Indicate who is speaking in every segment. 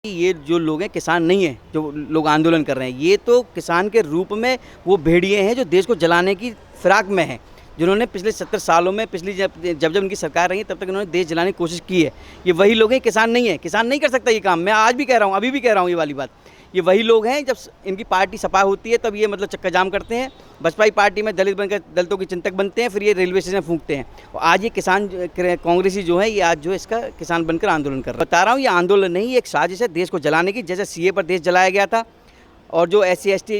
Speaker 1: ये जो लोग हैं किसान नहीं है, जो लोग आंदोलन कर रहे हैं, ये तो किसान के रूप में वो भेड़िए हैं जो देश को जलाने की फिराक में हैं, जिन्होंने पिछले 70 सालों में पिछली जब इनकी सरकार रही तब तक इन्होंने देश जलाने की कोशिश की है। ये वही लोग हैं, किसान नहीं है। किसान नहीं कर सकता ये काम। मैं आज भी कह रहा हूँ, अभी भी कह रहा हूँ ये वाली बात। ये वही लोग हैं, जब इनकी पार्टी सपा होती है तब ये मतलब चक्का जाम करते हैं। बसपाई पार्टी में दलित बनकर दलितों के चिंतक बनते हैं, फिर ये रेलवे स्टेशन फूंकते हैं। और आज ये किसान कांग्रेसी जो है, ये आज जो है इसका किसान बनकर आंदोलन कर रहा है। बता रहा हूँ, ये आंदोलन नहीं, ये एक साजिश है देश को जलाने की। जैसे सीए पर देश जलाया गया था और जो SC/ST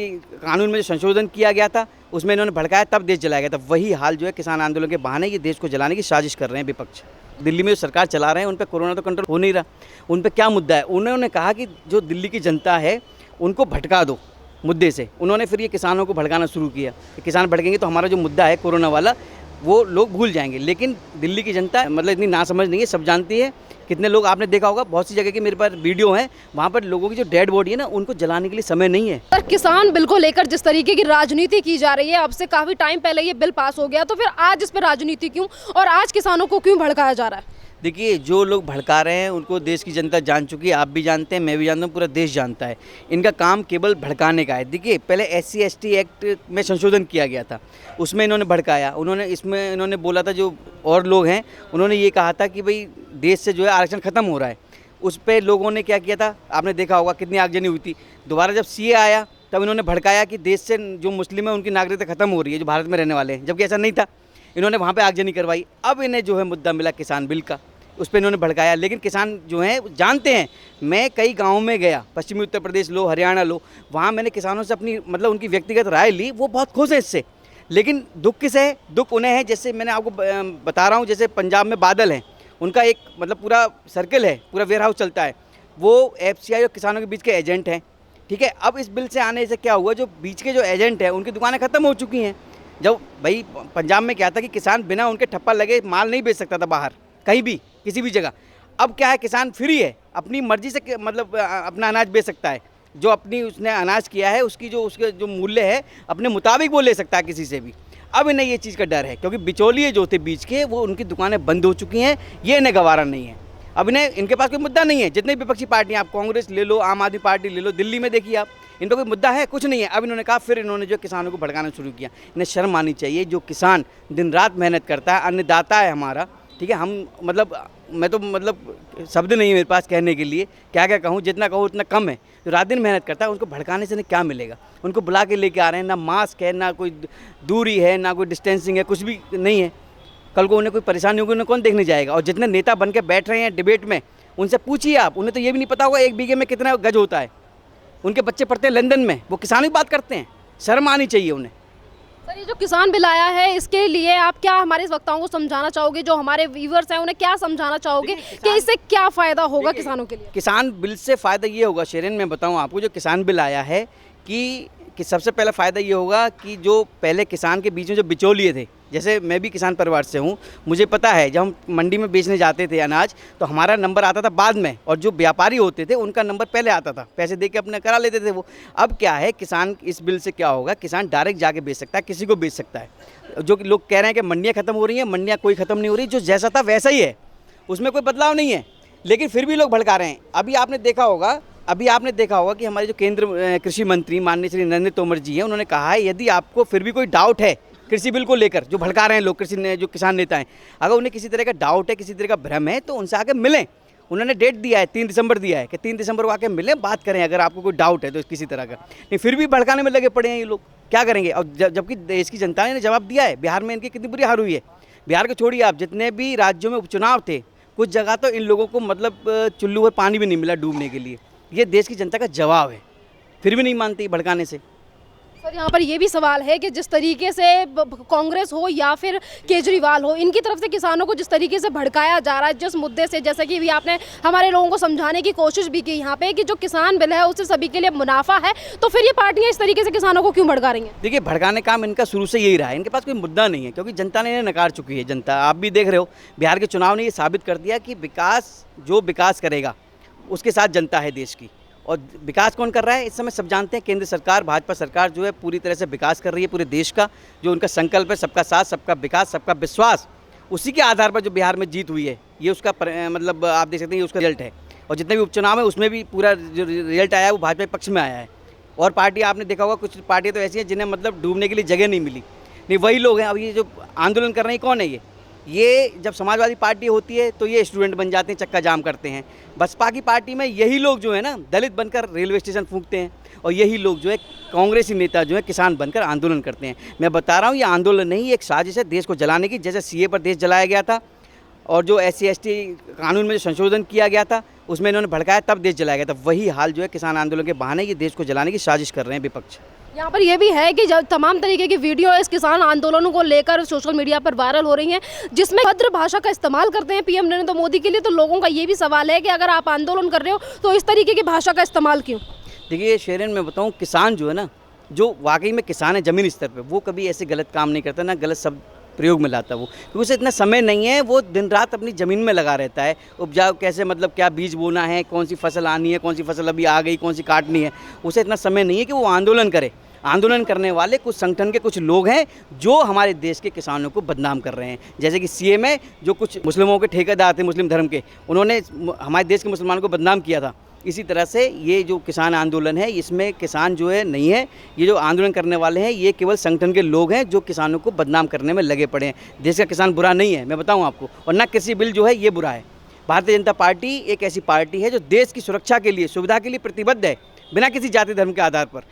Speaker 1: कानून में जो संशोधन किया गया था उसमें इन्होंने भड़काया, तब देश जलाया गया था। वही हाल जो है किसान आंदोलन के बहाने ये देश को जलाने की साजिश कर रहे हैं विपक्ष। दिल्ली में जो सरकार चला रहे हैं उन पर कोरोना तो कंट्रोल हो नहीं रहा। उन पर क्या मुद्दा है? उन्होंने कहा कि जो दिल्ली की जनता है उनको भटका दो मुद्दे से। उन्होंने फिर ये किसानों को भड़काना शुरू किया कि किसान भड़केंगे तो हमारा जो मुद्दा है कोरोना वाला वो लोग भूल जाएंगे। लेकिन दिल्ली की जनता मतलब इतनी नासमझ नहीं है, सब जानती है। कितने लोग आपने देखा होगा, बहुत सी जगह की मेरे पास वीडियो है, वहाँ पर लोगों की जो डेड बॉडी है ना, उनको जलाने के लिए समय नहीं है।
Speaker 2: पर किसान बिल को लेकर जिस तरीके की राजनीति की जा रही है, अब से काफी टाइम पहले ये बिल पास हो गया, तो फिर आज इस पर राजनीति क्यों और आज किसानों को क्यों भड़काया जा रहा है?
Speaker 1: देखिए, जो लोग भड़का रहे हैं उनको देश की जनता जान चुकी है। आप भी जानते हैं, मैं भी जानता हूँ, पूरा देश जानता है। इनका काम केवल भड़काने का है। देखिए, पहले SC/ST एक्ट में संशोधन किया गया था, उसमें इन्होंने भड़काया। इन्होंने बोला था, जो और लोग हैं उन्होंने ये कहा था कि भाई देश से जो है आरक्षण ख़त्म हो रहा है। उस पर लोगों ने क्या किया था, आपने देखा होगा कितनी आगजनी हुई थी। दोबारा जब CA आया तब इन्होंने भड़काया कि देश से जो मुस्लिम है उनकी नागरिकता ख़त्म हो रही है, जो भारत में रहने वाले हैं, जबकि ऐसा नहीं था। इन्होंने वहाँ पर आगजनी करवाई। अब इन्हें जो है मुद्दा मिला किसान बिल का, उस पर इन्होंने भड़काया। लेकिन किसान जो हैं जानते हैं, मैं कई गाँव में गया, पश्चिमी उत्तर प्रदेश लो, हरियाणा लो, वहाँ मैंने किसानों से अपनी मतलब उनकी व्यक्तिगत राय ली। वो बहुत खुश है इससे। लेकिन दुख किसे है? दुख उन्हें है, जैसे मैंने आपको बता रहा हूँ, जैसे पंजाब में बादल हैं, उनका एक मतलब पूरा सर्कल है, पूरा वेयर हाउस चलता है, वो FCI और किसानों के बीच के एजेंट हैं। ठीक है, अब इस बिल से आने से क्या हुआ, जो बीच के जो एजेंट हैं उनकी दुकानें ख़त्म हो चुकी हैं। जब भाई पंजाब में क्या था कि किसान बिना उनके ठप्पा लगे माल नहीं बेच सकता था बाहर कहीं भी, किसी भी जगह। अब क्या है, किसान फ्री है, अपनी मर्जी से मतलब अपना अनाज बेच सकता है। जो अपनी उसने अनाज किया है उसकी उसके जो मूल्य है अपने मुताबिक वो ले सकता है किसी से भी। अब इन्हें ये चीज़ का डर है, क्योंकि बिचौलिए जो थे बीच के, वो उनकी दुकानें बंद हो चुकी हैं। ये इन्हें गवारा नहीं है। अब इनके पास कोई मुद्दा नहीं है। जितनी विपक्षी पार्टियाँ, आप कांग्रेस ले लो, आम आदमी पार्टी ले लो, दिल्ली में देखिए आप, इन पर कोई मुद्दा है? कुछ नहीं है। अब इन्होंने कहा, फिर इन्होंने जो किसानों को भड़काना शुरू किया। इन्हें शर्म आनी चाहिए। जो किसान दिन रात मेहनत करता है, अन्नदाता है हमारा, ठीक है। हम मतलब मैं तो मतलब शब्द नहीं है मेरे पास कहने के लिए, क्या क्या कहूँ, जितना कहूँ उतना कम है। जो रात दिन मेहनत करता है, उनको भड़काने से क्या मिलेगा? उनको बुला के लेके आ रहे हैं, ना मास्क है, ना कोई दूरी है, ना कोई डिस्टेंसिंग है, कुछ भी नहीं है। कल को उन्हें कोई परेशानी होगी, उन्हें कौन देखने जाएगा? और जितने नेता बन के बैठ रहे हैं डिबेट में, उनसे पूछिए आप, उन्हें तो ये भी नहीं पता होगा 1 बीघे में कितना गज होता है। उनके बच्चे पढ़ते हैं लंदन में, वो किसानों की बात करते हैं। शर्म आनी चाहिए उन्हें।
Speaker 2: सर, ये जो किसान बिल आया है, इसके लिए आप क्या हमारे वक्ताओं को समझाना चाहोगे? जो हमारे व्यूअर्स हैं उन्हें क्या समझाना चाहोगे कि इससे क्या फ़ायदा होगा किसानों के लिए?
Speaker 1: किसान बिल से फ़ायदा ये होगा शेरिन, मैं बताऊं आपको, जो किसान बिल आया है कि सबसे पहला फ़ायदा ये होगा कि जो पहले किसान के बीच में जो बिचौलिए थे, जैसे मैं भी किसान परिवार से हूँ, मुझे पता है, जब हम मंडी में बेचने जाते थे अनाज, तो हमारा नंबर आता था बाद में, और जो व्यापारी होते थे उनका नंबर पहले आता था। पैसे दे के अपने करा लेते थे वो। अब क्या है, किसान इस बिल से क्या होगा, किसान डायरेक्ट जाके बेच सकता है, किसी को बेच सकता है। जो लोग कह रहे हैं कि मंडियाँ ख़त्म हो रही हैं, मंडियाँ कोई ख़त्म नहीं हो रही। जो जैसा था वैसा ही है, उसमें कोई बदलाव नहीं है। लेकिन फिर भी लोग भड़का रहे हैं। अभी आपने देखा होगा कि हमारे जो केंद्र कृषि मंत्री माननीय श्री नरेंद्र तोमर जी हैं, उन्होंने कहा है, यदि आपको फिर भी कोई डाउट है कृषि बिल को लेकर, जो भड़का रहे हैं लोग, जो किसान नेता हैं, अगर उन्हें किसी तरह का डाउट है, किसी तरह का भ्रम है, तो उनसे आके मिलें। उन्होंने डेट दिया है, 3 दिसंबर दिया है कि 3 दिसंबर को आके मिलें, बात करें अगर आपको कोई डाउट है तो किसी तरह का। नहीं, फिर भी भड़काने में लगे पड़े हैं ये लोग। क्या करेंगे? और जबकि देश की जनता ने जवाब दिया है। बिहार में इनकी कितनी बुरी हार हुई है। बिहार को छोड़िए आप, जितने भी राज्यों में उपचुनाव थे, कुछ जगह तो इन लोगों को मतलब चुल्लू पर पानी भी नहीं मिला डूबने के लिए। ये देश की जनता का जवाब है, फिर भी नहीं मानती भड़काने से।
Speaker 2: सर, यहाँ पर ये भी सवाल है कि जिस तरीके से कांग्रेस हो या फिर केजरीवाल हो, इनकी तरफ से किसानों को जिस तरीके से भड़काया जा रहा है, जिस मुद्दे से, जैसे कि भी आपने हमारे लोगों को समझाने की कोशिश भी की यहाँ पे कि जो किसान बिल है उससे सभी के लिए मुनाफा है, तो फिर ये पार्टियाँ इस तरीके से किसानों को क्यों भड़का रही हैं?
Speaker 1: देखिए, भड़काने काम इनका शुरू से यही रहा है। इनके पास कोई मुद्दा नहीं है, क्योंकि जनता ने इन्हें नकार चुकी है। जनता, आप भी देख रहे हो, बिहार के चुनाव ने ये साबित कर दिया कि जो विकास करेगा उसके साथ जनता है देश की। और विकास कौन कर रहा है इस समय सब जानते हैं। केंद्र सरकार, भाजपा सरकार जो है पूरी तरह से विकास कर रही है पूरे देश का। जो उनका संकल्प है, सबका साथ, सबका विकास, सबका विश्वास, उसी के आधार पर जो बिहार में जीत हुई है, ये उसका मतलब आप देख सकते हैं, ये उसका रिजल्ट है। और जितने भी उपचुनाव है उसमें भी पूरा जो रिजल्ट आया है वो भाजपा के पक्ष में आया है। और पार्टी आपने देखा होगा, कुछ पार्टियाँ तो ऐसी हैं जिन्हें मतलब डूबने के लिए जगह नहीं मिली, नहीं वही लोग हैं। अब ये जो आंदोलन कर रहे हैं कौन है ये जब समाजवादी पार्टी होती है तो ये स्टूडेंट बन जाते हैं, चक्का जाम करते हैं। बसपा की पार्टी में यही लोग जो है ना दलित बनकर रेलवे स्टेशन फूंकते हैं, और यही लोग जो है कांग्रेसी नेता जो है किसान बनकर आंदोलन करते हैं। मैं बता रहा हूँ ये आंदोलन नहीं, ये एक साजिश है देश को जलाने की। जैसे सीए पर देश जलाया गया था और जो SC/ST कानून में जो संशोधन किया गया था उसमें इन्होंने भड़काया, तब देश जलाया गया था। वही हाल जो है किसान आंदोलन के बहाने ये देश को जलाने की साजिश कर रहे हैं विपक्ष।
Speaker 2: यहाँ पर यह भी है कि जब तमाम तरीके की वीडियो इस किसान आंदोलनों को लेकर सोशल मीडिया पर वायरल हो रही हैं, जिसमें भद्र भाषा का इस्तेमाल करते हैं पीएम नरेंद्र मोदी के लिए, तो लोगों का ये भी सवाल है कि अगर आप आंदोलन कर रहे हो तो इस तरीके की भाषा का इस्तेमाल क्यों?
Speaker 1: देखिए शेरन, मैं बताऊँ, किसान जो है ना, जो वाकई में किसान है ज़मीन स्तर पर, वो कभी ऐसे गलत काम नहीं करता, ना गलत शब्द प्रयोग में लाता वो, क्योंकि उसे इतना समय नहीं है। वो दिन रात अपनी ज़मीन में लगा रहता है, उपजाऊ कैसे, मतलब क्या बीज बोना है, कौन सी फसल आनी है, कौन सी फसल अभी आ गई, कौन सी काटनी है, उसे इतना समय नहीं है कि वो आंदोलन करे। आंदोलन करने वाले कुछ संगठन के कुछ लोग हैं जो हमारे देश के किसानों को बदनाम कर रहे हैं। जैसे कि सीए में जो कुछ मुस्लिमों के ठेकेदार थे, मुस्लिम धर्म के, उन्होंने हमारे देश के मुसलमानों को बदनाम किया था। इसी तरह से ये जो किसान आंदोलन है इसमें किसान जो है नहीं है, ये जो आंदोलन करने वाले हैं ये केवल संगठन के लोग हैं जो किसानों को बदनाम करने में लगे पड़े हैं। देश का किसान बुरा नहीं है, मैं बताऊं आपको, और ना कृषि बिल जो है ये बुरा है। भारतीय जनता पार्टी एक ऐसी पार्टी है जो देश की सुरक्षा के लिए, सुविधा के लिए प्रतिबद्ध है, बिना किसी जाति धर्म के आधार पर।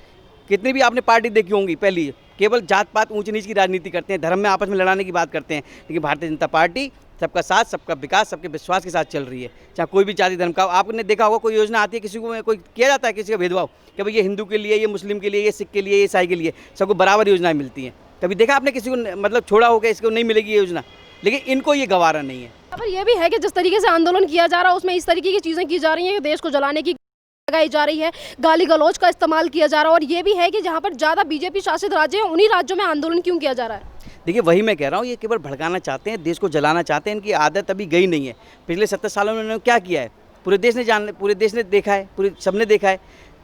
Speaker 1: कितनी भी आपने पार्टी देखी होंगी, पहली केवल जात पात ऊंच नीच की राजनीति करते हैं, धर्म में आपस में लड़ाने की बात करते हैं, लेकिन भारतीय जनता पार्टी सबका साथ, सबका विकास, सबके विश्वास के साथ चल रही है। चाहे कोई भी जाति धर्म का, आपने देखा होगा कोई योजना आती है, किसी को कोई किया जाता है किसी का भेदभाव कि भाई ये हिंदू के लिए, ये मुस्लिम के लिए, ये सिख के लिए, ये ईसाई के लिए, सबको बराबर योजनाएं मिलती हैं। कभी देखा आपने किसी को मतलब छोड़ा होगा इसको नहीं मिलेगी ये योजना? लेकिन इनको ये गवारा नहीं है।
Speaker 2: पर यह भी है कि जिस तरीके से आंदोलन किया जा रहा है उसमें इस तरीके की चीज़ें की जा रही हैं कि देश को जलाने की लगाई जा रही है, गाली गलौज का इस्तेमाल किया जा रहा है, और ये भी है कि जहाँ पर ज़्यादा बीजेपी शासित राज्य हैं उन्हीं राज्यों में आंदोलन क्यों किया जा रहा है?
Speaker 1: देखिए वही मैं कह रहा हूँ, ये केवल भड़काना चाहते हैं, देश को जलाना चाहते हैं। इनकी आदत अभी गई नहीं है। पिछले 70 सालों में उन्होंने क्या किया है पूरे देश ने देखा है, पूरे सबने देखा है।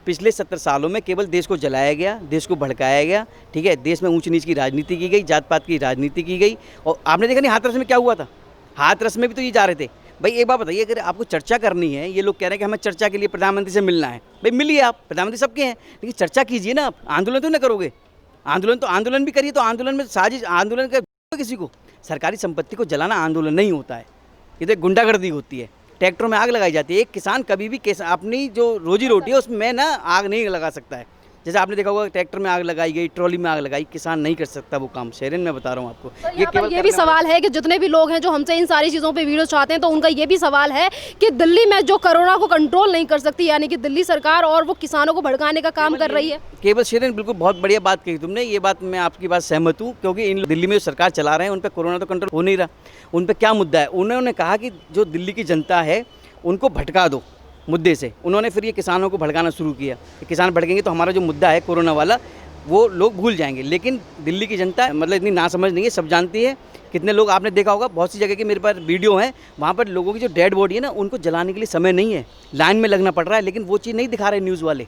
Speaker 1: पिछले 70 सालों में केवल देश को जलाया गया, देश को भड़काया गया, ठीक है। देश में ऊंच नीच की राजनीति की गई, जात पात की राजनीति की गई। और आपने देखा नहीं हाथरस में क्या हुआ था? हाथरस में भी तो ये जा रहे थे। भाई एक बात बताइए, अगर आपको चर्चा करनी है, ये लोग कह रहे हैं कि हमें चर्चा के लिए प्रधानमंत्री से मिलना है, भाई मिलिए आप, प्रधानमंत्री सबके हैं, लेकिन चर्चा कीजिए ना आप। आंदोलन तो ना करोगे, आंदोलन भी करिए। तो आंदोलन में साजिश, आंदोलन कर किसी को सरकारी संपत्ति को जलाना आंदोलन नहीं होता है, ये तो गुंडागर्दी होती है। ट्रैक्टरों में आग लगाई जाती है। एक किसान कभी भी अपनी जो रोजी रोटी है उसमें ना आग नहीं लगा सकता है। जैसे आपने देखा होगा ट्रैक्टर में आग लगाई गई, ट्रॉली में आग लगाई, किसान नहीं कर सकता वो काम। शेरन मैं बता रहा हूँ आपको।
Speaker 2: ये भी सवाल है कि जितने भी लोग हैं जो हमसे इन सारी चीज़ों पे वीडियो चाहते हैं, तो उनका ये भी सवाल है कि दिल्ली में जो कोरोना को कंट्रोल नहीं कर सकती, यानी कि दिल्ली सरकार, और वो किसानों को भड़काने का काम कर रही है।
Speaker 1: केवल शेरन बिल्कुल बहुत बढ़िया बात कही तुमने, ये बात मैं आपकी बात सहमत हूँ, क्योंकि इन दिल्ली में जो सरकार चला रहे हैं उन पर कोरोना तो कंट्रोल हो नहीं रहा। उन पर क्या मुद्दा है? उन्होंने कहा कि जो दिल्ली की जनता है उनको भटका दो मुद्दे से। उन्होंने फिर ये किसानों को भड़काना शुरू किया कि किसान भड़केंगे तो हमारा जो मुद्दा है कोरोना वाला वो लोग भूल जाएंगे। लेकिन दिल्ली की जनता मतलब इतनी नासमझ नहीं है, सब जानती है। कितने लोग आपने देखा होगा, बहुत सी जगह की मेरे पास वीडियो हैं, वहाँ पर लोगों की जो डेड बॉडी है ना उनको जलाने के लिए समय नहीं है, लाइन में लगना पड़ रहा है। लेकिन वो चीज़ नहीं दिखा रहे न्यूज़ वाले,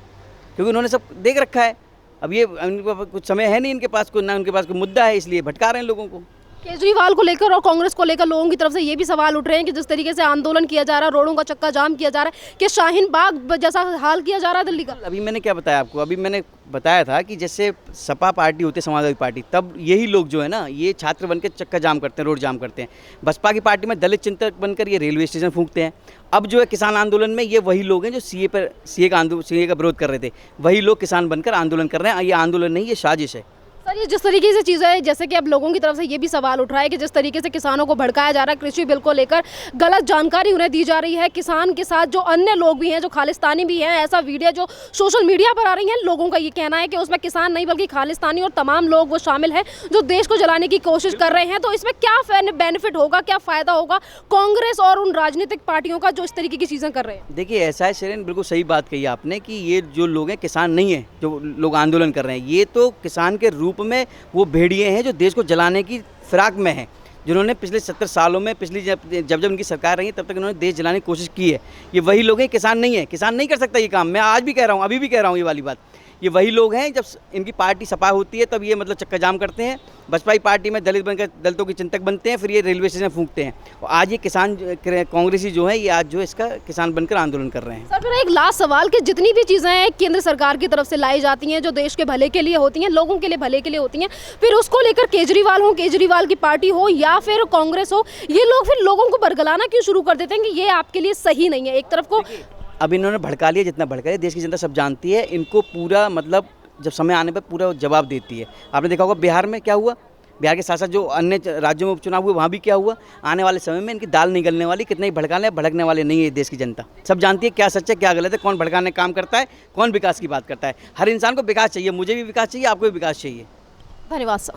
Speaker 1: क्योंकि उन्होंने सब देख रखा है। अब ये उनके पास कुछ समय है नहीं, इनके पास कोई ना, उनके पास कोई मुद्दा है, इसलिए भटका रहे हैं लोगों को।
Speaker 2: केजरीवाल को लेकर और कांग्रेस को लेकर लोगों की तरफ से ये भी सवाल उठ रहे हैं कि जिस तरीके से आंदोलन किया जा रहा है, रोडों का चक्का जाम किया जा रहा है, कि शाहीन बाग जैसा हाल किया जा रहा है दिल्ली का।
Speaker 1: अभी मैंने क्या बताया आपको? अभी मैंने बताया था कि जैसे सपा पार्टी होती है, समाजवादी पार्टी, तब यही लोग जो है ना ये छात्र बनकर चक्का जाम करते हैं, रोड जाम करते हैं। बसपा की पार्टी में दलित चिंतक बनकर ये रेलवे स्टेशन फूंकते हैं। अब जो है किसान आंदोलन में ये वही लोग हैं जो सीए का विरोध कर रहे थे, वही लोग किसान बनकर आंदोलन कर रहे हैं। ये आंदोलन नहीं, ये साजिश है।
Speaker 2: सर, ये जिस तरीके से चीज़ें है, जैसे कि अब लोगों की तरफ से ये भी सवाल उठ रहा है कि जिस तरीके से किसानों को भड़काया जा रहा है, कृषि बिल को लेकर गलत जानकारी उन्हें दी जा रही है, किसान के साथ जो अन्य लोग भी हैं, जो खालिस्तानी भी हैं, ऐसा वीडियो जो सोशल मीडिया पर आ रही हैं, लोगों का ये कहना है कि उसमें किसान नहीं बल्कि खालिस्तानी और तमाम लोग वो शामिल हैं जो देश को जलाने की कोशिश कर रहे हैं। तो इसमें क्या बेनिफिट होगा, क्या फ़ायदा होगा कांग्रेस और उन राजनीतिक पार्टियों का जो इस तरीके की चीज़ें कर रहे हैं?
Speaker 1: देखिए ऐसा है शेरन, बिल्कुल सही बात कही आपने कि ये जो लोग हैं किसान नहीं है, जो लोग आंदोलन कर रहे हैं, ये तो किसान के रूप में वो भेड़िए हैं जो देश को जलाने की फिराक में हैं, जिन्होंने पिछले 70 सालों में जब इनकी सरकार रही है तब तक इन्होंने देश जलाने की कोशिश की है। ये वही लोग हैं, किसान नहीं है। किसान नहीं कर सकता ये काम। मैं आज भी कह रहा हूँ, अभी भी कह रहा हूँ ये वाली बात। ये वही लोग हैं जब इनकी पार्टी सपा होती है तब ये मतलब चक्का जाम करते हैं, बसपा की पार्टी में दलित बनकर दलितों के चिंतक बनते हैं, फिर ये रेलवे स्टेशन फूंकते हैं। और आज ये किसान कांग्रेसी जो है ये आज जो है इसका किसान बनकर आंदोलन कर रहे हैं।
Speaker 2: सर मेरा एक लास्ट सवाल कि जितनी भी चीज़ें केंद्र सरकार की तरफ से लाई जाती हैं जो देश के भले के लिए होती हैं, लोगों के लिए भले के लिए होती हैं, फिर उसको लेकर केजरीवाल की पार्टी हो या फिर कांग्रेस हो, ये लोग फिर लोगों को बरगलाना क्यों शुरू कर देते हैं कि ये आपके लिए सही नहीं है। एक तरफ को
Speaker 1: अब इन्होंने भड़का लिया, जितना भड़का लिया देश की जनता सब जानती है, इनको पूरा मतलब जब समय आने पर पूरा जवाब देती है। आपने देखा होगा बिहार में क्या हुआ, बिहार के साथ साथ जो अन्य राज्यों में उपचुनाव हुए वहाँ भी क्या हुआ। आने वाले समय में इनकी दाल नहीं गलने वाली, कितने ही भड़कने वाले नहीं है देश की जनता। सब जानती है क्या सच है क्या गलत है, कौन भड़काने का काम करता है, कौन विकास की बात करता है। हर इंसान को विकास चाहिए, मुझे भी विकास चाहिए, आपको भी विकास चाहिए।
Speaker 2: धन्यवाद सर।